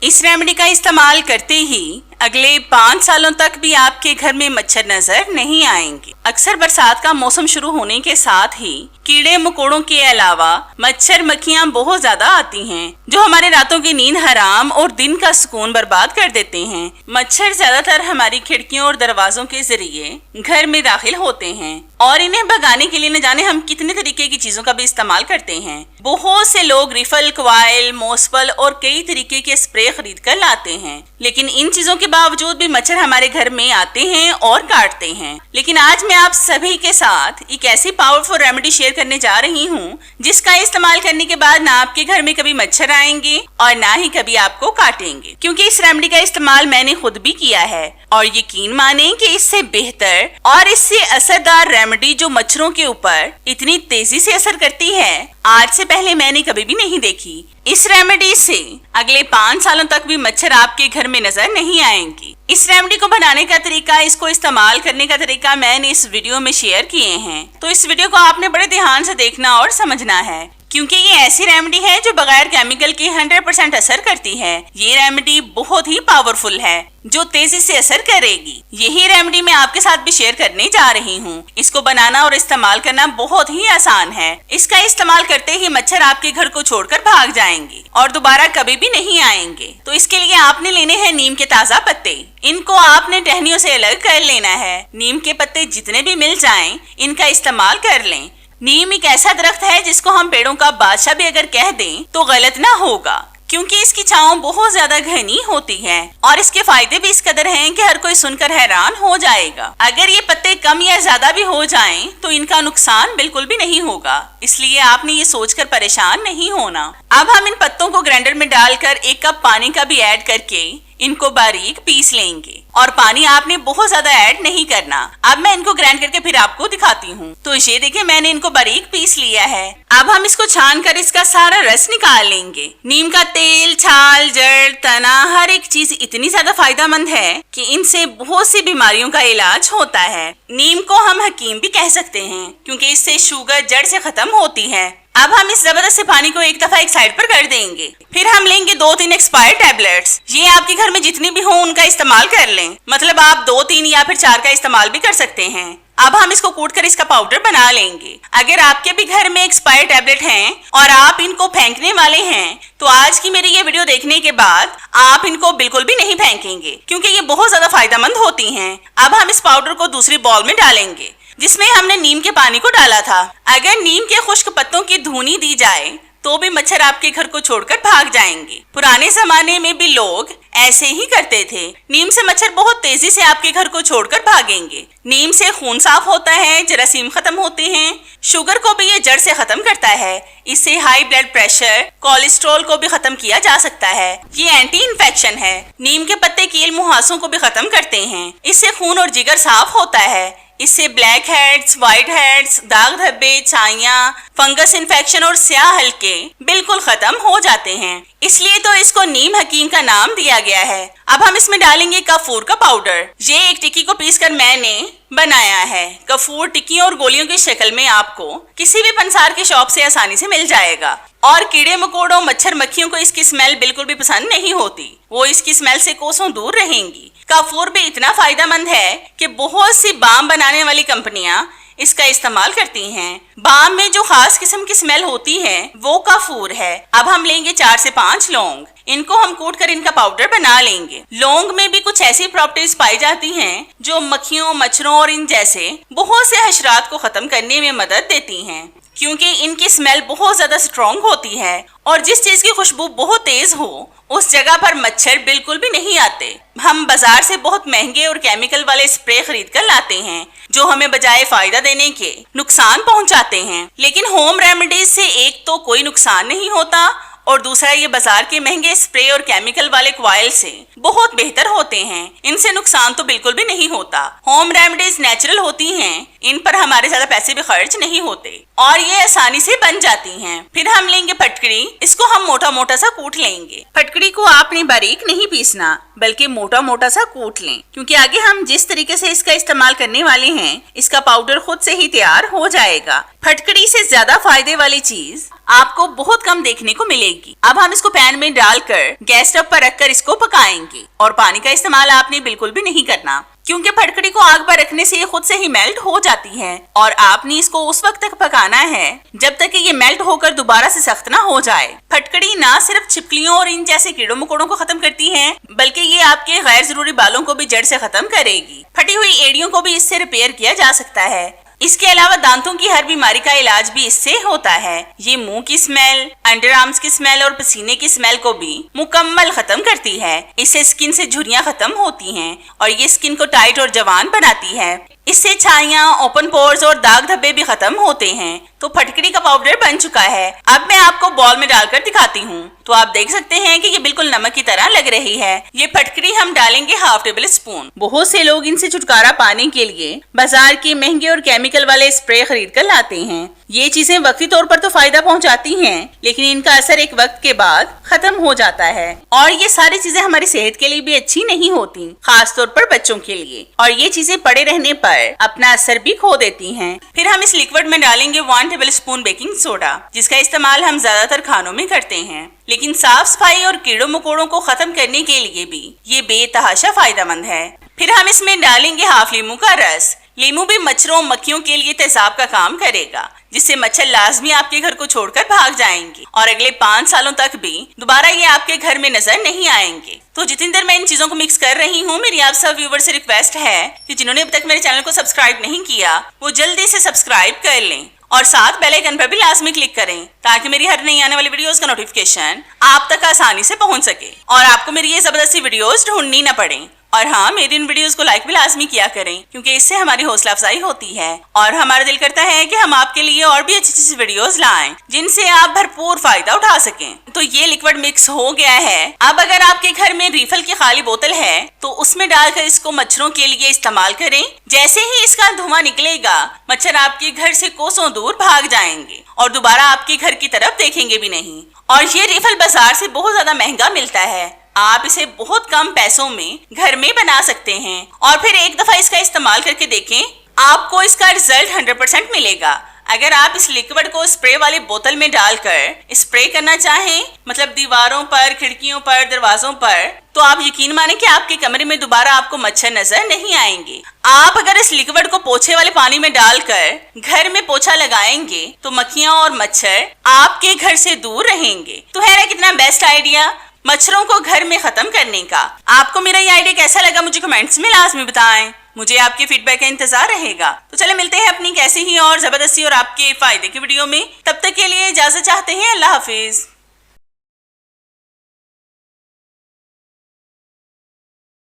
इस रेमेडी का इस्तेमाल करते ही अगले 5 सालों तक भी आपके घर में मच्छर नजर नहीं आएंगे। अक्सर बरसात का मौसम शुरू होने के साथ ही कीड़े मकोड़ों के अलावा मच्छर मक्खियां बहुत ज्यादा आती हैं, जो हमारे रातों की नींद हराम और दिन का सुकून बर्बाद कर देते हैं। मच्छर ज्यादातर हमारी खिड़कियों और दरवाजों के जरिए घर में दाखिल होते हैं और इन्हें भगाने के लिए न जाने हम कितने तरीके की चीजों का भी इस्तेमाल करते हैं। बहुत से लोग रिफल, क्वाइल, मोस्पल और कई तरीके के स्प्रे खरीद कर लाते हैं, लेकिन इन चीजों के बावजूद भी मच्छर हमारे घर में आते हैं और काटते हैं। लेकिन आज मैं आप सभी के साथ एक ऐसी पावरफुल रेमेडी शेयर करने जा रही हूँ जिसका इस्तेमाल करने के बाद ना आपके घर में कभी मच्छर आएंगे और ना ही कभी आपको काटेंगे, क्योंकि इस रेमेडी का इस्तेमाल मैंने खुद भी किया है और यकीन माने कि इससे बेहतर और इससे असरदार रेमेडी जो मच्छरों के ऊपर इतनी तेजी से असर करती है, आज से पहले मैंने कभी भी नहीं देखी। इस रेमेडी से अगले 5 सालों तक भी मच्छर आपके घर में नजर नहीं आएंगे। इस रेमेडी को बनाने का तरीका, इसको इस्तेमाल करने का तरीका मैंने इस वीडियो में शेयर किए हैं, तो इस वीडियो को आपने बड़े ध्यान से देखना और समझना है, क्योंकि ये ऐसी रेमेडी है जो बगैर केमिकल के 100% असर करती है। ये रेमेडी बहुत ही पावरफुल है जो तेजी से असर करेगी। यही रेमेडी मैं आपके साथ भी शेयर करने जा रही हूँ। इसको बनाना और इस्तेमाल करना बहुत ही आसान है। इसका इस्तेमाल करते ही मच्छर आपके घर को छोड़कर भाग जाएंगे और दोबारा कभी भी नहीं आएंगे। तो इसके लिए आपने लेने हैं नीम के ताजा पत्ते। इनको आपने टहनियों से अलग कर लेना है। नीम के पत्ते जितने भी मिल जाएं, इनका इस्तेमाल कर लें। नीम एक ऐसा दरख्त है जिसको हम पेड़ों का बादशाह भी अगर कह दें तो गलत ना होगा, क्योंकि इसकी छांव बहुत ज्यादा घनी होती है और इसके फायदे भी इस कदर हैं कि हर कोई सुनकर हैरान हो जाएगा। अगर ये पत्ते कम या ज्यादा भी हो जाएं तो इनका नुकसान बिल्कुल भी नहीं होगा, इसलिए आपने ये सोचकर परेशान नहीं होना। अब हम इन पत्तों को ग्राइंडर में डालकर 1 कप पानी का भी ऐड करके इनको बारीक पीस लेंगे और पानी आपने बहुत ज्यादा ऐड नहीं करना। अब मैं इनको ग्राइंड करके फिर आपको दिखाती हूँ। तो ये देखिए, मैंने इनको बारीक पीस लिया है। अब हम इसको छान कर इसका सारा रस निकाल लेंगे। नीम का तेल, छाल, जड़, तना, हर एक चीज इतनी ज्यादा फायदेमंद है कि इनसे बहुत सी बीमारियों का इलाज होता है। नीम को हम हकीम भी कह सकते हैं, क्योंकि इससे शुगर जड़ से खत्म होती है। अब हम इस जबरदस्त से पानी को एक दफा एक साइड पर कर देंगे। फिर हम लेंगे 2-3 एक्सपायर्ड टैबलेट्स। ये आपके घर में जितनी भी हो उनका इस्तेमाल कर लें, मतलब आप 2, 3 या फिर 4 का इस्तेमाल भी कर सकते हैं। अब हम इसको कूट कर इसका पाउडर बना लेंगे। अगर आपके भी घर में एक्सपायर्ड टैबलेट हैं और आप इनको फेंकने वाले हैं, तो आज की मेरी ये वीडियो देखने के बाद आप इनको बिल्कुल भी नहीं फेंकेंगे, क्योंकि ये बहुत ज्यादा फायदेमंद होती हैं। अब हम इस पाउडर को दूसरी बॉल में डालेंगे जिसमें हमने नीम के पानी को डाला था। अगर नीम के खुश्क पत्तों की धुनी दी जाए तो भी मच्छर आपके घर को छोड़कर भाग जाएंगे। पुराने जमाने में भी लोग ऐसे ही करते थे। नीम से मच्छर बहुत तेजी से आपके घर को छोड़कर भागेंगे। नीम से खून साफ होता है, जरासीम खत्म होते हैं, शुगर को भी ये जड़ से खत्म करता है। इससे हाई ब्लड प्रेशर, कोलेस्ट्रॉल को भी खत्म किया जा सकता है। ये एंटी इन्फेक्शन है। नीम के पत्ते कील मुहासों को भी खत्म करते हैं। इससे खून और जिगर साफ होता है। इससे ब्लैक हेड्स, व्हाइट हेड्स, दाग धब्बे, छाइयां, फंगस इन्फेक्शन और स्याह हल्के बिल्कुल खत्म हो जाते हैं। इसलिए तो इसको नीम हकीम का नाम दिया गया है। अब हम इसमें डालेंगे कफूर का पाउडर। ये एक टिक्की को पीसकर मैंने बनाया है। कफूर टिक्की और गोलियों की शक्ल में आपको किसी भी पंसार की शॉप से आसानी से मिल जाएगा और कीड़े मकोड़ों, मच्छर मक्खियों को इसकी स्मेल बिल्कुल भी पसंद नहीं होती। वो इसकी स्मेल से कोसों दूर रहेंगी। कफूर भी इतना फायदेमंद है कि बहुत सी बाम बनाने वाली कंपनियां इसका इस्तेमाल करती हैं। बाम में जो खास किस्म की स्मेल होती है वो कफूर है। अब हम लेंगे 4 से 5 लौंग। इनको हम कूट कर इनका पाउडर बना लेंगे। लौंग में भी कुछ ऐसी प्रॉपर्टीज पाई जाती हैं जो मक्खियों, मच्छरों और इन जैसे बहुत से हशरात को खत्म करने में मदद देती हैं, क्योंकि इनकी स्मेल बहुत ज्यादा स्ट्रॉन्ग होती है और जिस चीज की खुशबू बहुत तेज हो उस जगह पर मच्छर बिल्कुल भी नहीं आते। हम बाजार से बहुत महंगे और केमिकल वाले स्प्रे खरीद कर लाते हैं जो हमें बजाय फायदा देने के नुकसान पहुंचाते हैं। लेकिन होम रेमेडीज से एक तो कोई नुकसान नहीं होता और दूसरा ये बाजार के महंगे स्प्रे और केमिकल वाले क्वाइल से बहुत बेहतर होते हैं। इनसे नुकसान तो बिल्कुल भी नहीं होता। होम रेमेडीज नेचुरल होती हैं, इन पर हमारे ज्यादा पैसे भी खर्च नहीं होते और ये आसानी से बन जाती हैं। फिर हम लेंगे फटकड़ी। इसको हम मोटा मोटा सा कूट लेंगे। फटकड़ी को आपने बारीक नहीं पीसना, बल्कि मोटा मोटा सा कूट लें, क्योंकि आगे हम जिस तरीके से इसका इस्तेमाल करने वाले हैं इसका पाउडर खुद से ही तैयार हो जाएगा। फटकड़ी से ज्यादा फायदे वाली चीज आपको बहुत कम देखने को मिलेगी। अब हम इसको पैन में डालकर गैस स्टव पर रखकर इसको पकाएंगे और पानी का इस्तेमाल आपने बिल्कुल भी नहीं करना, क्योंकि फटकड़ी को आग पर रखने से ये खुद से ही मेल्ट हो जाती है और आपने इसको उस वक्त तक पकाना है जब तक कि ये मेल्ट होकर दोबारा से सख्त ना हो जाए। फटकड़ी ना सिर्फ छिपकलियों और इन जैसे कीड़ों मकोड़ों को खत्म करती है, बल्कि ये आपके गैर जरूरी बालों को भी जड़ से खत्म करेगी। फटी हुई एड़ियों को भी इससे रिपेयर किया जा सकता है। इसके अलावा दांतों की हर बीमारी का इलाज भी इससे होता है। ये मुंह की स्मेल, अंडर आर्म्स की स्मेल और पसीने की स्मेल को भी मुकम्मल खत्म करती है। इससे स्किन से झुर्रियां खत्म होती हैं और ये स्किन को टाइट और जवान बनाती है। इससे छाइयां, ओपन पोर्स और दाग धब्बे भी खत्म होते हैं। तो फटकड़ी का पाउडर बन चुका है। अब मैं आपको बॉल में डालकर दिखाती हूँ, तो आप देख सकते हैं कि ये बिल्कुल नमक की तरह लग रही है। ये फटकड़ी हम डालेंगे हाफ टेबल स्पून। बहुत से लोग इनसे छुटकारा पाने के लिए बाजार के महंगे और केमिकल वाले स्प्रे खरीद कर लाते हैं। ये चीजें वक्ती तौर पर तो फायदा पहुंचाती हैं, लेकिन इनका असर एक वक्त के बाद खत्म हो जाता है और ये सारी चीजें हमारी सेहत के लिए भी अच्छी नहीं होती, खास तौर पर बच्चों के लिए। और ये चीजें पड़े रहने पर अपना असर भी खो देती हैं। फिर हम इस लिक्विड में डालेंगे 1 टेबल स्पून बेकिंग सोडा, जिसका इस्तेमाल हम ज्यादातर खानों में करते हैं, लेकिन साफ सफाई और कीड़ों मकोड़ों को खत्म करने के लिए भी ये बेतहाशा फायदेमंद है। फिर हम इसमें डालेंगे हाफ लीमू का रस। लीमू भी मच्छरों मक्खियों के लिए तेजाब का काम करेगा, जिससे मच्छर लाजमी आपके घर को छोड़कर भाग जाएंगे और अगले 5 सालों तक भी दोबारा ये आपके घर में नजर नहीं आएंगे। तो जितनी देर मैं इन चीजों को मिक्स कर रही हूँ, मेरी आप सब व्यूवर से रिक्वेस्ट है कि जिन्होंने अब तक मेरे चैनल को सब्सक्राइब नहीं किया वो जल्दी से सब्सक्राइब कर लें और साथ बेल आइकन पर भी लाजमी क्लिक करें, ताकि मेरी हर नई आने वाली वीडियोस का नोटिफिकेशन आप तक आसानी से पहुंच सके और आपको मेरी ये जबरदस्ती वीडियोस ढूंढनी न पड़े। और हाँ, मेरी इन वीडियोस को लाइक भी लाजमी किया करें, क्योंकि इससे हमारी हौसला अफजाई होती है और हमारा दिल करता है कि हम आपके लिए और भी अच्छी अच्छी वीडियोस लाएं, जिनसे आप भरपूर फायदा उठा सकें। तो ये लिक्विड मिक्स हो गया है। अब अगर आपके घर में रिफिल की खाली बोतल है तो उसमें डालकर इसको मच्छरों के लिए इस्तेमाल करें। जैसे ही इसका धुआं निकलेगा, मच्छर आपके घर से कोसों दूर भाग जाएंगे और दोबारा आपके घर की तरफ देखेंगे भी नहीं। और ये रिफिल बाजार से बहुत ज्यादा महंगा मिलता है। आप इसे बहुत कम पैसों में घर में बना सकते हैं और फिर एक दफा इसका इस्तेमाल करके देखें, आपको इसका रिजल्ट 100% मिलेगा। अगर आप इस लिक्विड को स्प्रे वाली बोतल में डालकर स्प्रे करना चाहें, मतलब दीवारों पर, खिड़कियों पर, दरवाजों पर, तो आप यकीन माने कि आपके कमरे में दोबारा आपको मच्छर नजर नहीं आएंगे। आप अगर इस लिक्विड को पोछे वाले पानी में डालकर घर में पोछा लगाएंगे तो मक्खियां और मच्छर आपके घर से दूर रहेंगे। तो है ना कितना बेस्ट आइडिया मच्छरों को घर में खत्म करने का। आपको मेरा ये आइडिया कैसा लगा मुझे कमेंट्स में लाजमी बताएं। मुझे आपके फीडबैक का इंतजार रहेगा। तो चले मिलते हैं अपनी कैसी ही और जबरदस्ती और आपके फायदे की वीडियो में। तब तक के लिए इजाजत चाहते हैं। अल्लाह हाफिज।